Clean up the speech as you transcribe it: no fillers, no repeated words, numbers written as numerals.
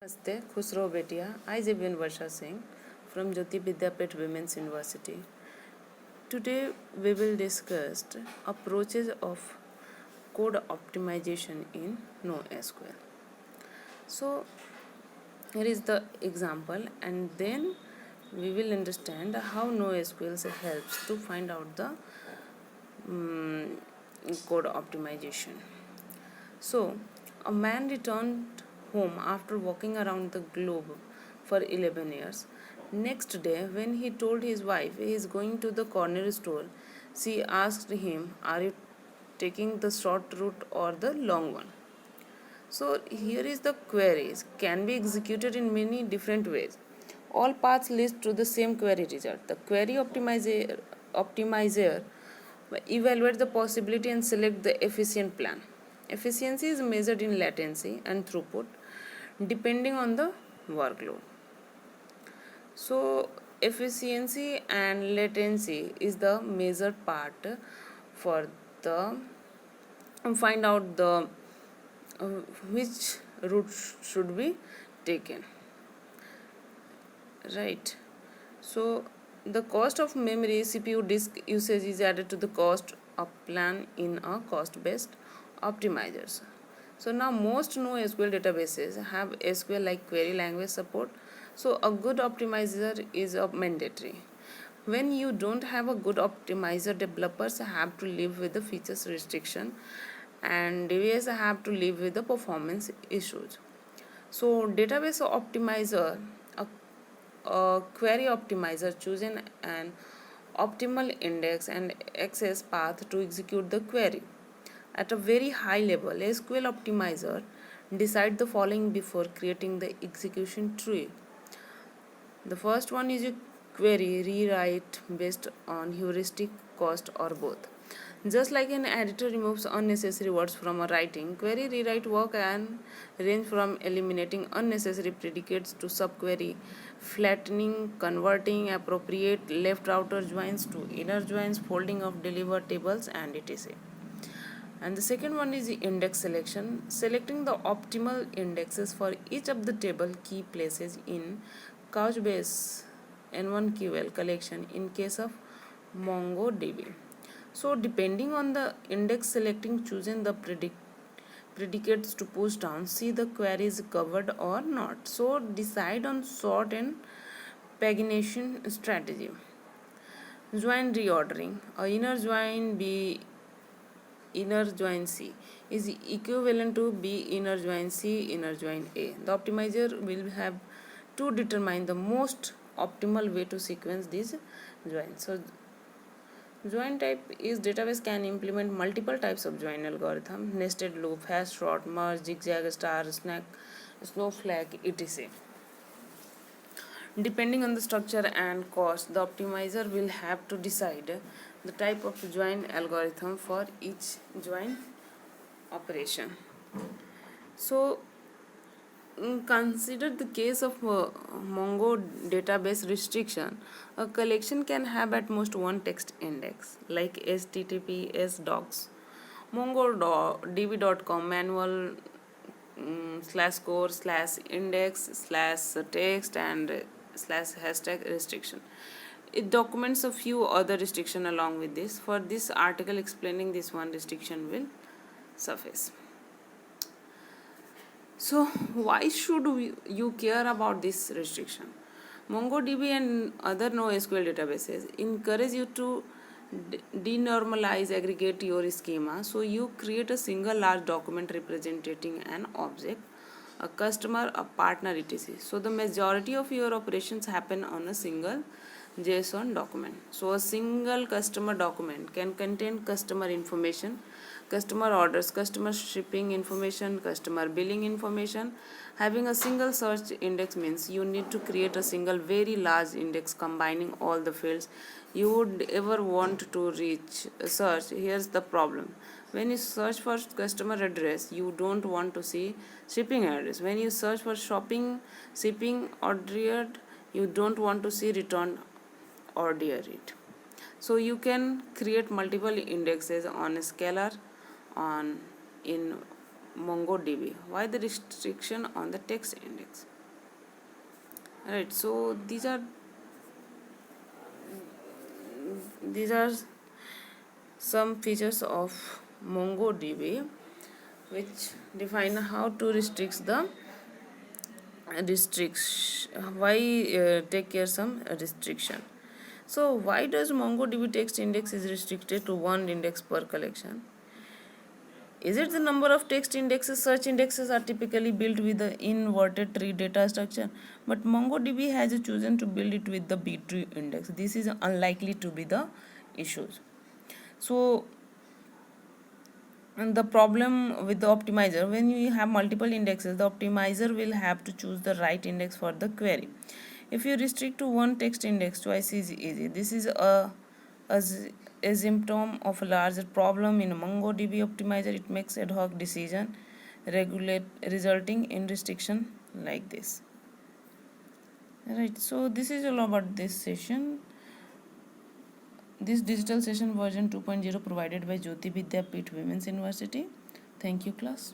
Namaste, Khusro Betia. I Jibin Varsha Singh from Jyoti Vidyapith Women's University. Today we will discuss approaches of code optimization in NoSQL. So here is the example, and then we will understand how NoSQL helps to find out the code optimization. So, a man returned home after walking around the globe for 11 years. Next day, when he told his wife he is going to the corner store, she asked him, "Are you taking the short route or the long one?" So, here is the queries can be executed in many different ways. All paths lead to the same query result. The query optimizer evaluate the possibility and select the efficient plan. Efficiency is measured in latency and throughput depending on the workload. So efficiency and latency is the measured part for the find out the which route should be taken, right? So the cost of memory CPU disk usage is added to the cost of plan in a cost based optimizers. So now most NoSQL databases have SQL like query language support. So a good optimizer is a mandatory. When you don't have a good optimizer, developers have to live with the features restriction and DBAs have to live with the performance issues. So database optimizer, a query optimizer chooses an optimal index and access path to execute the query. At a very high level, SQL optimizer decide the following before creating the execution tree. The first one is a query rewrite based on heuristic, cost, or both. Just like an editor removes unnecessary words from a writing, query rewrite work and range from eliminating unnecessary predicates to subquery, flattening, converting appropriate left outer joins to inner joins, folding of deliver tables, and etc. And the second one is the index selection, selecting the optimal indexes for each of the table key places in Couchbase N1QL collection in case of MongoDB. So depending on the index selecting choosing the predicates to push down, see the query is covered or not. So decide on sort and pagination strategy. Join reordering. A inner join C is equivalent to B inner join C inner join A. The optimizer will have to determine the most optimal way to sequence these joins. So join type is database can implement multiple types of join algorithm: nested loop, hash sort, merge, zigzag, star, snowflake, etc. Depending on the structure and cost, the optimizer will have to decide the type of join algorithm for each join operation. So consider the case of Mongo database restriction. A collection can have at most one text index like https docs, mongodb.com manual /core/index/text and /hashtag restriction. It documents a few other restriction along with this. For this article explaining this one restriction will suffice. So why should you care about this restriction? MongoDB and other NoSQL databases encourage you to denormalize aggregate your schema, so you create a single large document representing an object, a customer, a partner, etc. So the majority of your operations happen on a single JSON document. So a single customer document can contain customer information, customer orders, customer shipping information, customer billing information. Having a single search index means you need to create a single very large index combining all the fields you would ever want to reach search. Here's the problem: when you search for customer address, you don't want to see shipping address. When you search for shipping ordered, you don't want to see return ordered. So you can create multiple indexes on a scalar in MongoDB. Why the restriction on the text index? Right, so these are some features of MongoDB which define how to restrict the why take care some restriction. So why does MongoDB text index is restricted to one index per collection? Is it the number of text indexes? Search indexes are typically built with the inverted tree data structure, but MongoDB has chosen to build it with the B tree index. This is unlikely to be the issues. So, and the problem with the optimizer, when you have multiple indexes, the optimizer will have to choose the right index for the query. If you restrict to one text index, twice is easy. This is a symptom of a larger problem in MongoDB optimizer. It makes ad hoc decision regulate resulting in restriction like this. Right, so this is all about this session. This digital session version 2.0 provided by Jyoti Vidyapeeth Women's University. Thank you, class.